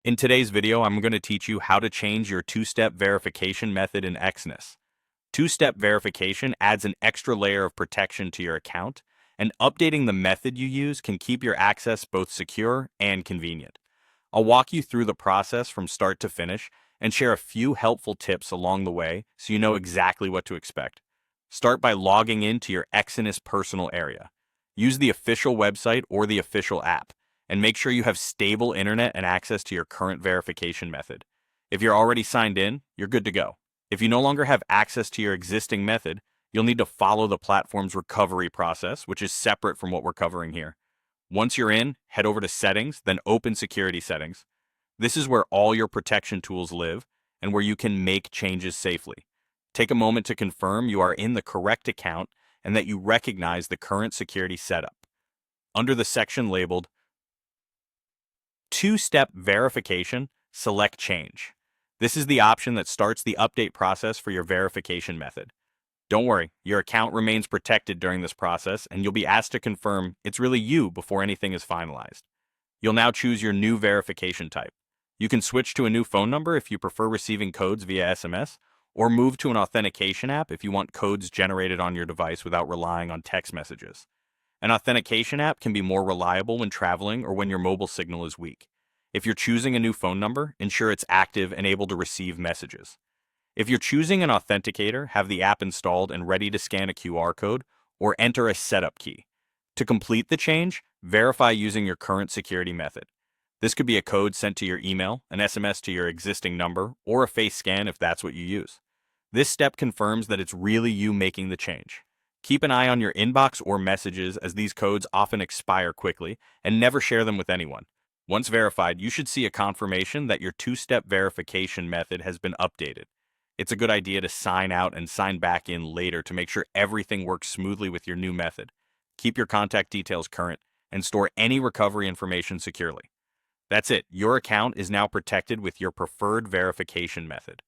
In today's video, I'm going to teach you how to change your two-step verification method in Exness. Two-step verification adds an extra layer of protection to your account, and updating the method you use can keep your access both secure and convenient. I'll walk you through the process from start to finish and share a few helpful tips along the way so you know exactly what to expect. Start by logging into your Exness personal area. Use the official website or the official app, and make sure you have stable internet and access to your current verification method. If you're already signed in, you're good to go. If you no longer have access to your existing method, you'll need to follow the platform's recovery process, which is separate from what we're covering here. Once you're in, head over to Settings, then open Security Settings. This is where all your protection tools live and where you can make changes safely. Take a moment to confirm you are in the correct account and that you recognize the current security setup. Under the section labeled Two-step verification, select Change. This is the option that starts the update process for your verification method. Don't worry, your account remains protected during this process, and you'll be asked to confirm it's really you before anything is finalized. You'll now choose your new verification type. You can switch to a new phone number if you prefer receiving codes via SMS, or move to an authentication app if you want codes generated on your device without relying on text messages. An authentication app can be more reliable when traveling or when your mobile signal is weak. If you're choosing a new phone number, ensure it's active and able to receive messages. If you're choosing an authenticator, have the app installed and ready to scan a QR code or enter a setup key. To complete the change, verify using your current security method. This could be a code sent to your email, an SMS to your existing number, or a face scan if that's what you use. This step confirms that it's really you making the change. Keep an eye on your inbox or messages as these codes often expire quickly, and never share them with anyone. Once verified, you should see a confirmation that your two-step verification method has been updated. It's a good idea to sign out and sign back in later to make sure everything works smoothly with your new method. Keep your contact details current and store any recovery information securely. That's it. Your account is now protected with your preferred verification method.